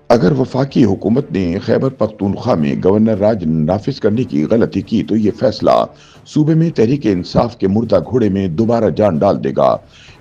اگر وفاقی حکومت نے خیبر پختونخوا میں گورنر راج نافذ کرنے کی غلطی کی تو یہ فیصلہ صوبے میں تحریک انصاف کے مردہ گھوڑے میں دوبارہ جان ڈال دے گا۔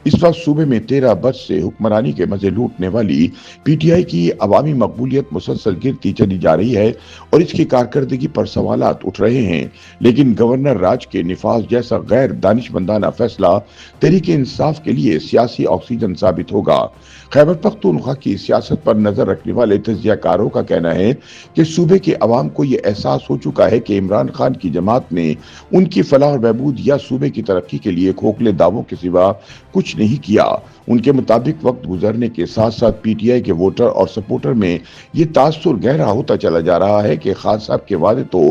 اس وقت صوبے میں 13 برس سے حکمرانی کے مزے لوٹنے والی پی ٹی آئی کی عوامی مقبولیت مسلسل گرتی چلی جا رہی ہے اور اس کی کارکردگی پر سوالات اٹھ رہے ہیں، لیکن گورنر راج کے نفاذ جیسا غیر دانشمندانہ فیصلہ تحریک انصاف کے لیے سیاسی آکسیجن ثابت ہوگا۔ خیبر پختونخوا کی سیاست پر نظر رکھنے والے تجزیہ کاروں کا کہنا ہے کہ صوبے کے عوام کو یہ احساس ہو چکا ہے کہ عمران خان کی جماعت نے ان کی فلاح اور بہبود یا صوبے کی ترقی کے لیے کھوکھلے دعووں کے سوا کچھ نہیں کیا۔ ان کے مطابق وقت گزرنے کے ساتھ ساتھ پی ٹی آئی کے ووٹر اور سپورٹر میں یہ تاثر گہرا ہوتا چلا جا رہا ہے کہ خان صاحب کے وعدے تو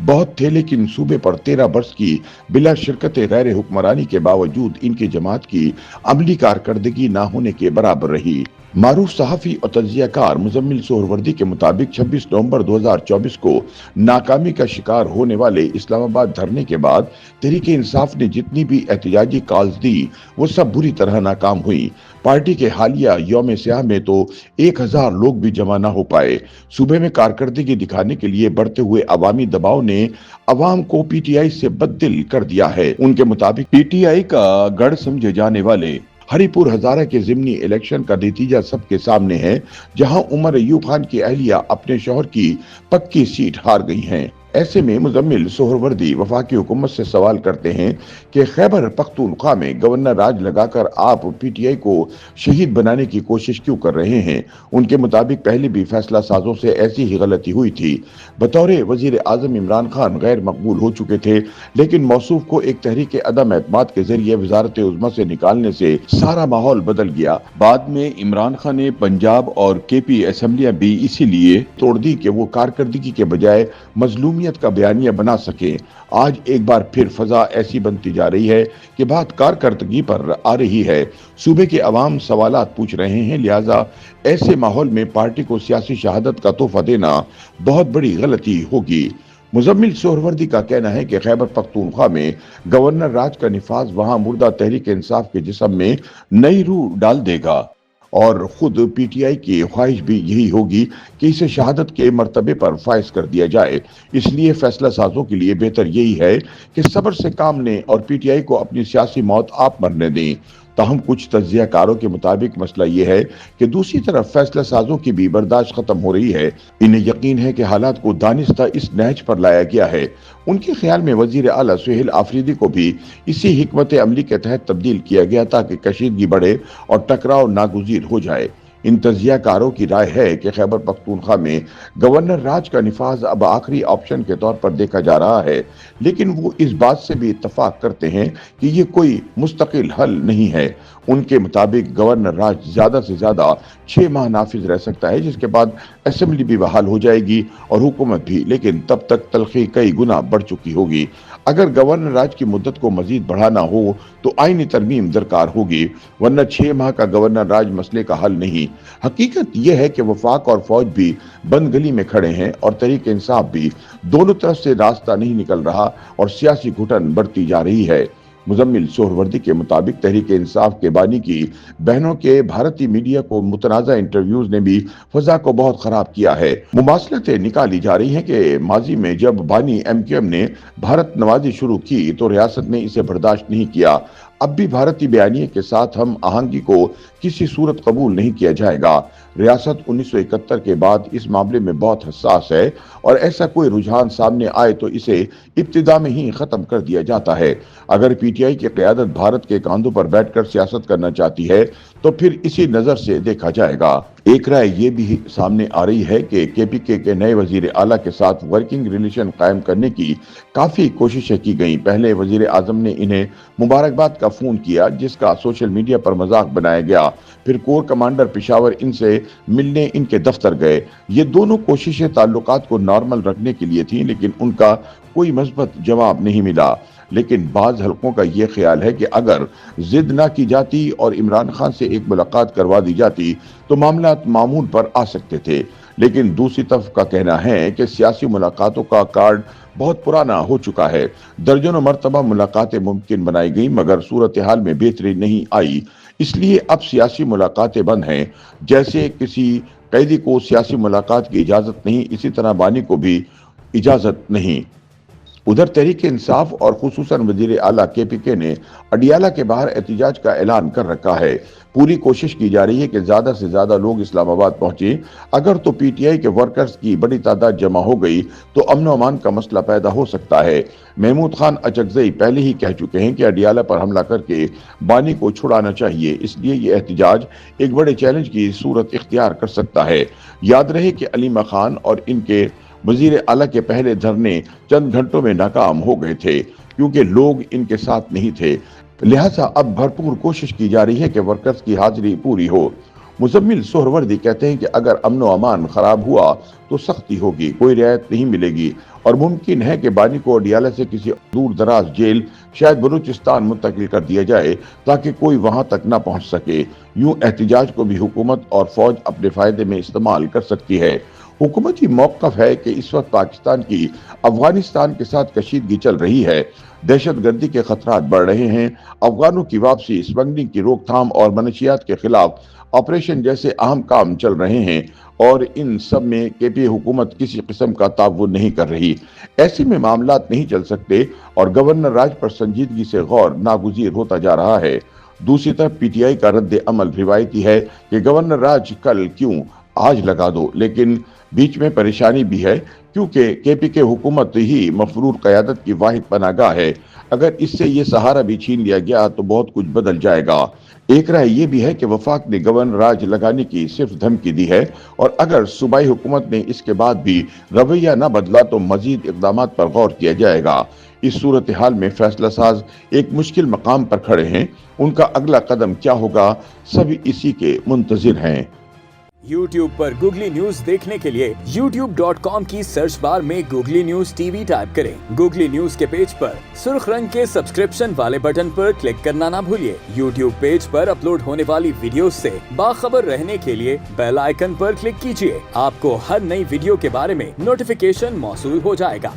بہت تھے، لیکن صوبے پر 13 برس کی بلا شرکت غیر حکمرانی کے باوجود ان کی جماعت کی عملی کارکردگی نہ ہونے کے برابر رہی۔ معروف صحافی اور تجزیہ کار مزمل سہروردی کے مطابق 26 نومبر 2024 کو ناکامی کا شکار ہونے والے اسلام آباد دھرنے کے بعد تحریک انصاف نے جتنی بھی احتجاجی کالز دی وہ سب بری طرح ناکام ہوئی۔ پارٹی کے حالیہ یوم سیاہ میں تو 1000 لوگ بھی جمع نہ ہو پائے۔ صوبے میں کارکردگی دکھانے کے لیے بڑھتے ہوئے عوامی دباؤ نے عوام کو پی ٹی آئی سے بددل کر دیا ہے۔ ان کے مطابق پی ٹی آئی کا گڑھ سمجھے جانے والے ہری پور ہزارہ کے ضمنی الیکشن کا نتیجہ سب کے سامنے ہے، جہاں عمر ایوب خان کی اہلیہ اپنے شوہر کی پکی سیٹ ہار گئی ہیں۔ ایسے میں مزمل سہروردی وفاقی حکومت سے سوال کرتے ہیں کہ خیبر پختونخوا میں گورنر راج لگا کر آپ پی ٹی آئی کو شہید بنانے کی کوشش کیوں کر رہے ہیں؟ ان کے مطابق پہلے بھی فیصلہ سازوں سے ایسی ہی غلطی ہوئی تھی۔ بطور وزیر اعظم عمران خان غیر مقبول ہو چکے تھے، لیکن موصوف کو ایک تحریک عدم اعتماد کے ذریعے وزارت عظمیٰ سے نکالنے سے سارا ماحول بدل گیا۔ بعد میں عمران خان نے پنجاب اور کے پی اسمبلیاں بھی اسی لیے توڑ دی کہ وہ کارکردگی کے بجائے مظلومیت کا بیانیہ بنا سکے۔ آج ایک بار پھر فضا ایسی بنتی جا رہی ہے کہ بات کارکردگی پر آ رہی ہے۔ صوبے کے عوام سوالات پوچھ رہے ہیں، لہٰذا ایسے ماحول میں پارٹی کو سیاسی شہادت کا تحفہ دینا بہت بڑی غلطی ہوگی۔ مزمل سہروردی کا کہنا ہے کہ خیبر پختونخوا میں گورنر راج کا نفاذ وہاں مردہ تحریک انصاف کے جسم میں نئی روح ڈال دے گا، اور خود پی ٹی آئی کی خواہش بھی یہی ہوگی کہ اسے شہادت کے مرتبے پر فائز کر دیا جائے۔ اس لیے فیصلہ سازوں کے لیے بہتر یہی ہے کہ صبر سے کام لیں اور پی ٹی آئی کو اپنی سیاسی موت آپ مرنے دیں۔ تاہم کچھ تجزیہ کاروں کے مطابق مسئلہ یہ ہے کہ دوسری طرف فیصلہ سازوں کی بھی برداشت ختم ہو رہی ہے۔ انہیں یقین ہے کہ حالات کو دانستہ اس نہج پر لایا گیا ہے۔ ان کے خیال میں وزیر اعلیٰ سہیل آفریدی کو بھی اسی حکمت عملی کے تحت تبدیل کیا گیا تاکہ کشیدگی بڑھے اور ٹکراؤ ناگزیر ہو جائے۔ ان تجزیہ کاروں کی رائے ہے کہ خیبر پختونخوا میں گورنر راج کا نفاذ اب آخری آپشن کے طور پر دیکھا جا رہا ہے، لیکن وہ اس بات سے بھی اتفاق کرتے ہیں کہ یہ کوئی مستقل حل نہیں ہے۔ ان کے مطابق گورنر راج زیادہ سے زیادہ 6 ماہ نافذ رہ سکتا ہے، جس کے بعد اسمبلی بھی بحال ہو جائے گی اور حکومت بھی، لیکن تب تک تلخی کئی گنا بڑھ چکی ہوگی۔ اگر گورنر راج کی مدت کو مزید بڑھانا ہو تو آئینی ترمیم درکار ہوگی، ورنہ 6 ماہ کا گورنر راج مسئلے کا حل نہیں۔ حقیقت یہ ہے کہ وفاق اور فوج بھی بند گلی میں کھڑے ہیں اور تحریک انصاف بھی۔ دونوں طرف سے راستہ نہیں نکل رہا اور سیاسی گھٹن بڑھتی جا رہی ہے۔ مزمل سہروردی کے مطابق تحریک انصاف کے بانی کی بہنوں کے بھارتی میڈیا کو متنازع انٹرویوز نے بھی فضا کو بہت خراب کیا ہے۔ مماثلتیں نکالی جا رہی ہیں کہ ماضی میں جب بانی ایم کیو ایم نے بھارت نوازی شروع کی تو ریاست نے اسے برداشت نہیں کیا۔ اب بھی بھارتی بیانیے کے ساتھ ہم آہنگی کو کسی صورت قبول نہیں کیا جائے گا۔ ریاست 1971 کے بعد اس معاملے میں بہت حساس ہے اور ایسا کوئی رجحان سامنے آئے تو اسے ابتدا میں ہی ختم کر دیا جاتا ہے۔ اگر پی ٹی آئی کی قیادت بھارت کے کاندھوں پر بیٹھ کر سیاست کرنا چاہتی ہے تو پھر اسی نظر سے دیکھا جائے گا۔ ایک رائے یہ بھی سامنے آ رہی ہے کہ کے پی کے نئے وزیر اعلیٰ کے ساتھ ورکنگ ریلیشن قائم کرنے کی کافی کوششیں کی گئیں۔ پہلے وزیر اعظم نے انہیں مبارکباد کا فون کیا، جس کا سوشل میڈیا پر مذاق بنایا گیا۔ پھر کور کمانڈر پشاور ان سے ملنے ان کے دفتر گئے۔ یہ دونوں کوششیں تعلقات کو نارمل رکھنے کے لیے تھیں، لیکن ان کا کوئی مثبت جواب نہیں ملا۔ لیکن بعض حلقوں کا یہ خیال ہے کہ اگر ضد نہ کی جاتی اور عمران خان سے ایک ملاقات کروا دی جاتی تو معاملات معمول پر آ سکتے تھے۔ لیکن دوسری طرف کا کہنا ہے کہ سیاسی ملاقاتوں کا کارڈ بہت پرانا ہو چکا ہے۔ درجنوں مرتبہ ملاقاتیں ممکن بنائی گئیں مگر صورتحال میں بہتری نہیں آئی، اس لیے اب سیاسی ملاقاتیں بند ہیں۔ جیسے کسی قیدی کو سیاسی ملاقات کی اجازت نہیں، اسی طرح بانی کو بھی اجازت نہیں۔ ادھر تحریک انصاف اور خصوصاً وزیر اعلیٰ KPK نے اڈیالہ کے باہر احتجاج کا اعلان کر رکھا ہے۔ پوری کوشش کی جا رہی ہے کہ زیادہ سے زیادہ لوگ اسلام آباد پہنچیں۔ اگر تو PTI کے ورکرز کی بڑی تعداد جمع ہو گئی تو امن و امان کا مسئلہ پیدا ہو سکتا ہے۔ محمود خان اچکزئی پہلے ہی کہہ چکے ہیں کہ اڈیالہ پر حملہ کر کے بانی کو چھڑانا چاہیے، اس لیے یہ احتجاج ایک بڑے چیلنج کی صورت اختیار کر سکتا ہے۔ یاد رہے کہ علیمہ خان اور ان کے وزیر اعلیٰ کے پہلے دھرنے چند گھنٹوں میں ناکام ہو گئے تھے کیونکہ لوگ ان کے ساتھ نہیں تھے، لہٰذا اب بھرپور کوشش کی جا رہی ہے کہ ورکرز کی حاضری پوری ہو۔ مزمل سہروردی کہتے ہیں کہ اگر امن و امان خراب ہوا تو سختی ہوگی، کوئی رعایت نہیں ملے گی اور ممکن ہے کہ بانی کو اڈیالہ سے کسی دور دراز جیل شاید بلوچستان منتقل کر دیا جائے تاکہ کوئی وہاں تک نہ پہنچ سکے۔ یوں احتجاج کو بھی حکومت اور فوج اپنے فائدے میں استعمال کر سکتی ہے۔ حکومتی موقف ہے کہ اس وقت پاکستان کی افغانستان کے ساتھ کشیدگی چل رہی ہے، دہشت گردی کے خطرات بڑھ رہے ہیں، افغانوں کی واپسی، اسمگلنگ کی روک تھام اور منشیات کے خلاف آپریشن جیسے اہم کام چل رہے ہیں اور ان سب میں KPA حکومت کسی قسم کا تعاون نہیں کر رہی۔ ایسے میں معاملات نہیں چل سکتے اور گورنر راج پر سنجیدگی سے غور ناگزیر ہوتا جا رہا ہے۔ دوسری طرف PTI کا رد عمل روایتی ہے کہ گورنر راج کل کیوں آج لگا دو، لیکن بیچ میں پریشانی بھی ہے کیونکہ KPK حکومت ہی مفرور قیادت کی واحد پناہ گاہ ہے۔ اگر اس سے یہ سہارا بھی چھین لیا گیا تو بہت کچھ بدل جائے گا۔ ایک رائے یہ بھی ہے کہ وفاق نے گورنر راج لگانے کی صرف دھمکی دی ہے اور اگر صوبائی حکومت نے اس کے بعد بھی رویہ نہ بدلا تو مزید اقدامات پر غور کیا جائے گا۔ اس صورتحال میں فیصلہ ساز ایک مشکل مقام پر کھڑے ہیں، ان کا اگلا قدم کیا ہوگا سبھی اسی کے منتظر ہیں۔ YouTube پر گوگلی نیوز دیکھنے کے لیے youtube.com کی سرچ بار میں گوگلی نیوز TV ٹائپ کریں۔ گوگلی نیوز کے پیج پر سرخ رنگ کے سبسکرپشن والے بٹن پر کلک کرنا نہ بھولیے۔ YouTube پیج پر اپلوڈ ہونے والی ویڈیوز سے باخبر رہنے کے لیے بیل آئیکن پر کلک کیجیے۔ آپ کو ہر نئی ویڈیو کے بارے میں نوٹیفیکیشن موصول ہو جائے گا۔